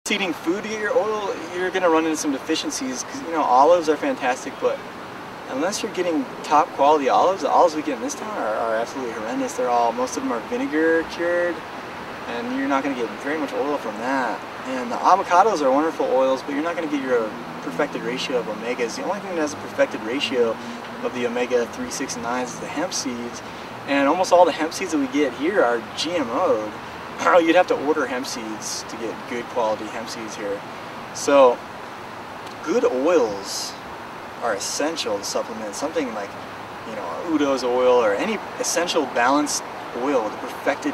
Eating food to get your oil, you're going to run into some deficiencies because, you know, olives are fantastic, but unless you're getting top quality olives, the olives we get in this town are absolutely horrendous. Most of them are vinegar cured, and you're not going to get very much oil from that. And the avocados are wonderful oils, but you're not going to get your perfected ratio of omegas. The only thing that has a perfected ratio of the omega-3, 6, and 9s is the hemp seeds, and almost all the hemp seeds that we get here are GMO'd. You'd have to order hemp seeds to get good quality hemp seeds here. So good oils are essential to supplement something like, you know, Udo's oil or any essential balanced oil with a perfected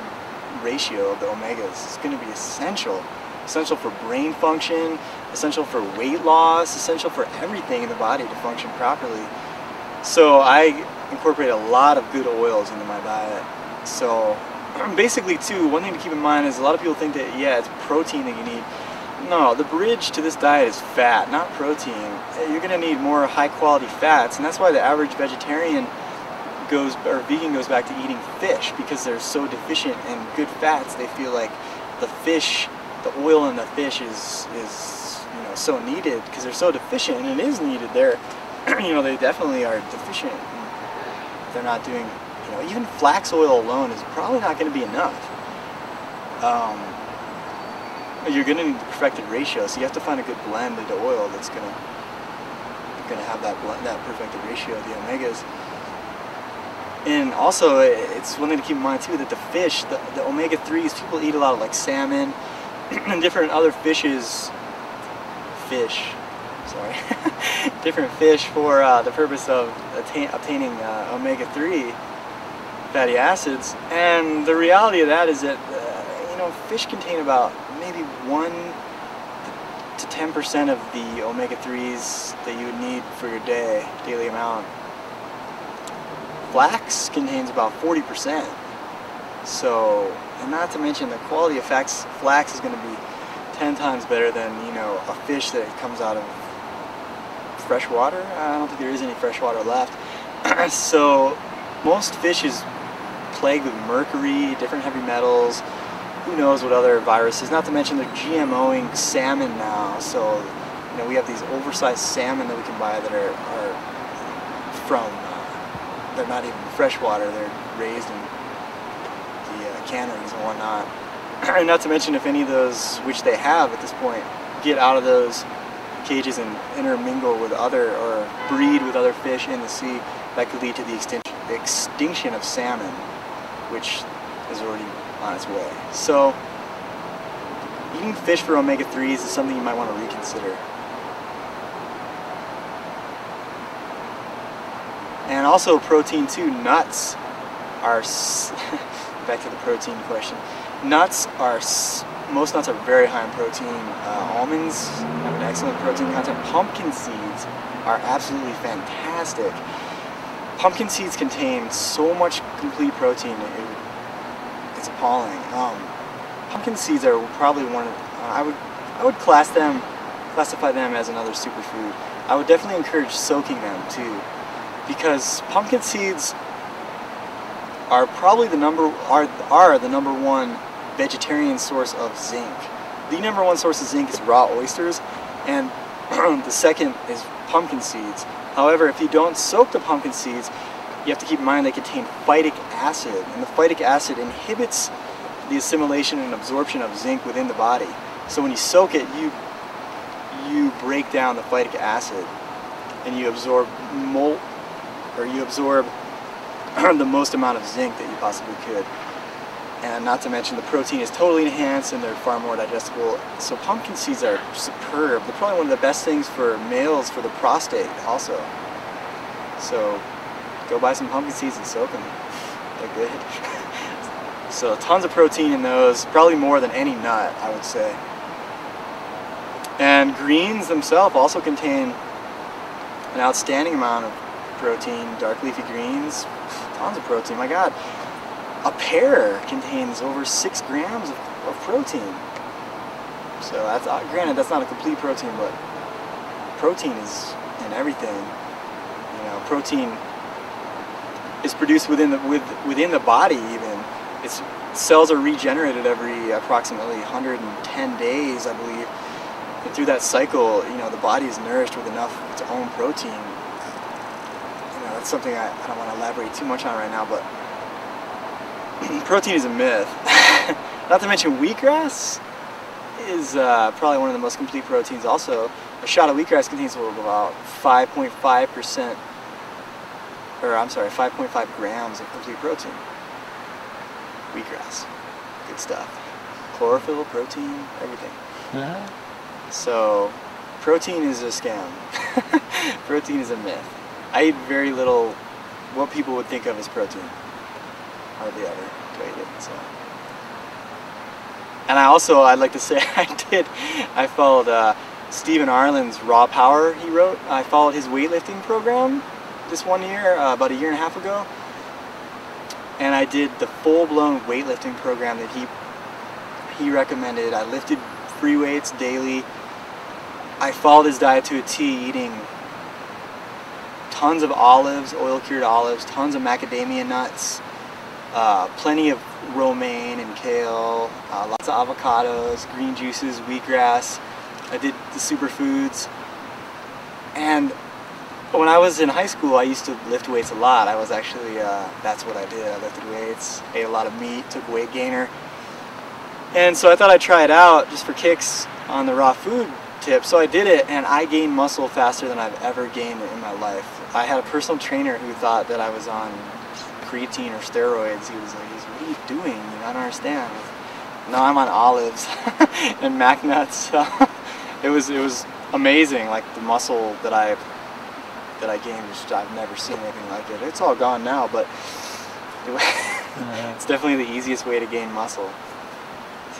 ratio of the omegas. It's going to be essential. Essential for brain function, essential for weight loss, essential for everything in the body to function properly. So I incorporate a lot of good oils into my diet. So basically too, one thing to keep in mind is a lot of people think that, yeah, it's protein that you need. No, the bridge to this diet is fat, not protein. You're going to need more high quality fats, and that's why the average vegetarian vegan goes back to eating fish, because they're so deficient in good fats. They feel like the fish, the oil in the fish is you know, so needed because they're so deficient, and it is needed. They're you know, they definitely are deficient. They're not doing, you know, even flax oil alone is probably not going to be enough. You're going to need the perfected ratio, so you have to find a good blend of the oil that's going to have that perfected ratio of the omegas. And also, it's one thing to keep in mind too that the fish, the omega-3s, people eat a lot of like salmon and different other different fish for the purpose of obtaining omega-3 fatty acids. And the reality of that is that you know, fish contain about maybe 1 to 10% of the omega-3s that you would need for your daily amount. Flax contains about 40%. So, and not to mention the quality of flax is going to be 10 times better than, you know, a fish that comes out of fresh water. I don't think there is any fresh water left. So most fish is plagued with mercury, different heavy metals, who knows what other viruses, not to mention they're GMOing salmon now. So, you know, we have these oversized salmon that we can buy that are from, they're not even freshwater, they're raised in the canneries and whatnot. And not to mention if any of those, which they have at this point, get out of those cages and intermingle with other, or breed with other fish in the sea, that could lead to the extinction of salmon, which is already on its way. So eating fish for omega-3s is something you might want to reconsider. And also protein too. Nuts are back to the protein question. Nuts are, most nuts are very high in protein. Almonds have an excellent protein content. Pumpkin seeds are absolutely fantastic. Pumpkin seeds contain so much complete protein, it's appalling. Pumpkin seeds are probably one of, I would classify them as another superfood. I would definitely encourage soaking them too, because pumpkin seeds are probably the number one vegetarian source of zinc. The number one source of zinc is raw oysters, and the second is pumpkin seeds. However, if you don't soak the pumpkin seeds, you have to keep in mind they contain phytic acid, and the phytic acid inhibits the assimilation and absorption of zinc within the body. So when you soak it, you break down the phytic acid, and you absorb the most amount of zinc that you possibly could. And not to mention the protein is totally enhanced and they're far more digestible. So pumpkin seeds are superb. They're probably one of the best things for males for the prostate also. So go buy some pumpkin seeds and soak them. They're good. So tons of protein in those, probably more than any nut, I would say. And greens themselves also contain an outstanding amount of protein. Dark leafy greens, tons of protein. My God. A pear contains over 6 grams of protein. So that's, granted, that's not a complete protein, but protein is in everything. You know, protein is produced within the body even its cells are regenerated every approximately 110 days, I believe. And through that cycle, you know, the body is nourished with enough of its own protein. You know, that's something I don't want to elaborate too much on right now, but protein is a myth. Not to mention wheatgrass is probably one of the most complete proteins also. A shot of wheatgrass contains about 5.5%, or I'm sorry, 5.5 grams of complete protein. Wheatgrass, good stuff. Chlorophyll, protein, everything. So, protein is a scam. Protein is a myth. I eat very little what people would think of as protein. Hardly ever do I eat it, so. And I'd like to say I followed Stephen Arlen's Raw Power he wrote. I followed his weightlifting program this one year, about a year and a half ago. And I did the full-blown weightlifting program that he recommended. I lifted free weights daily. I followed his diet to a T, eating tons of olives, oil-cured olives, tons of macadamia nuts, plenty of romaine and kale, lots of avocados, green juices, wheatgrass. I did the superfoods. And when I was in high school, I used to lift weights a lot. I was actually, that's what I did. I lifted weights, ate a lot of meat, took weight gainer. And so I thought I'd try it out just for kicks on the raw food tip. So I did it, and I gained muscle faster than I've ever gained in my life. I had a personal trainer who thought that I was on creatine or steroids. He was like, what are you doing? You know, I don't understand. No, I'm on olives and mac nuts. So it was amazing, like the muscle that I gained, which I've never seen anything like it. It's all gone now, but it's definitely the easiest way to gain muscle.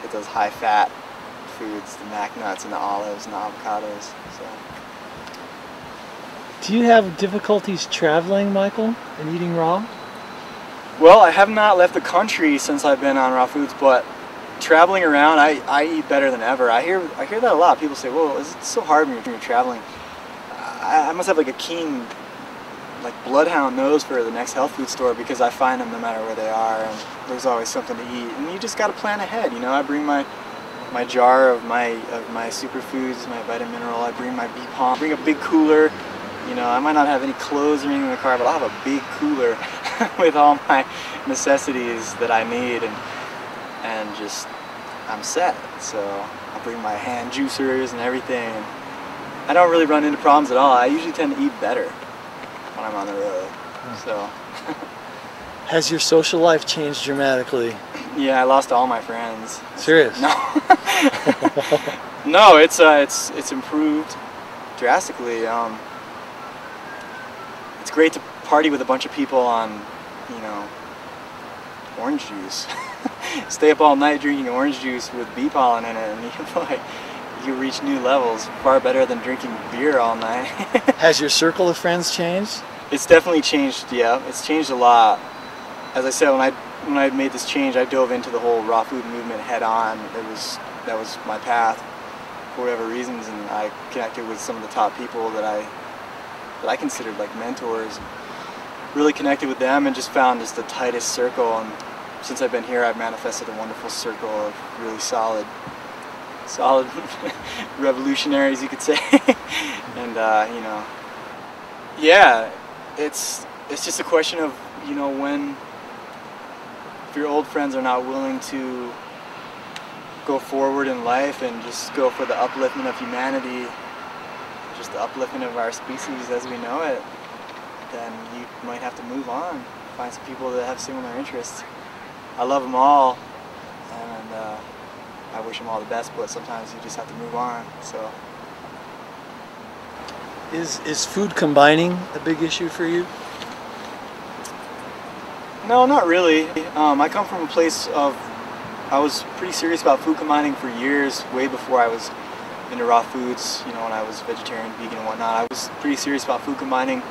Hit those high-fat foods, the mac nuts and the olives and the avocados. So. Do you have difficulties traveling, Michael, and eating raw? Well, I have not left the country since I've been on raw foods, but traveling around, I eat better than ever. I hear that a lot. People say, "Well, is it so hard when you're traveling?" I must have like a keen, like bloodhound nose for the next health food store, because I find them no matter where they are, and there's always something to eat. And you just got to plan ahead. You know, I bring my jar of my superfoods, my vitamin mineral. I bring my bee palm. Bring a big cooler. You know, I might not have any clothes or anything in the car, but I'll have a big cooler with all my necessities that I need, and just I'm set. So I'll bring my hand juicers and everything. And I don't really run into problems at all. I usually tend to eat better when I'm on the road. So. Has your social life changed dramatically? Yeah, I lost all my friends. Serious? No. No, it's improved drastically. It's great to party with a bunch of people on, you know, orange juice. Stay up all night drinking orange juice with bee pollen in it, and you reach new levels. Far better than drinking beer all night. Has your circle of friends changed? It's definitely changed. Yeah, it's changed a lot. As I said, when I made this change, I dove into the whole raw food movement head on. That was my path for whatever reasons, and I connected with some of the top people that I considered like mentors. Really connected with them and just found just the tightest circle. And since I've been here, I've manifested a wonderful circle of really solid revolutionaries, you could say. And you know, yeah, it's just a question of, you know, when, if your old friends are not willing to go forward in life and just go for the upliftment of humanity, just the upliftment of our species as we know it, then you might have to move on, find some people that have similar interests. I love them all, and I wish them all the best, but sometimes you just have to move on. So, is food combining a big issue for you? No, not really. I come from a place of, I was pretty serious about food combining for years, way before I was into raw foods, you know, when I was vegetarian, vegan and whatnot. I was pretty serious about food combining.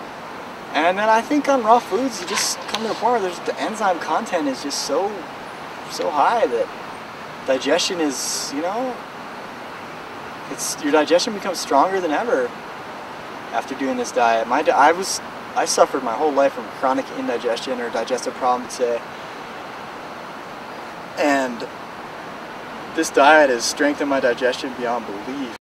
And then I think on raw foods, you just come to a point where the enzyme content is just so high that digestion is, you know, your digestion becomes stronger than ever after doing this diet. I suffered my whole life from chronic indigestion or digestive problems, say. And this diet has strengthened my digestion beyond belief.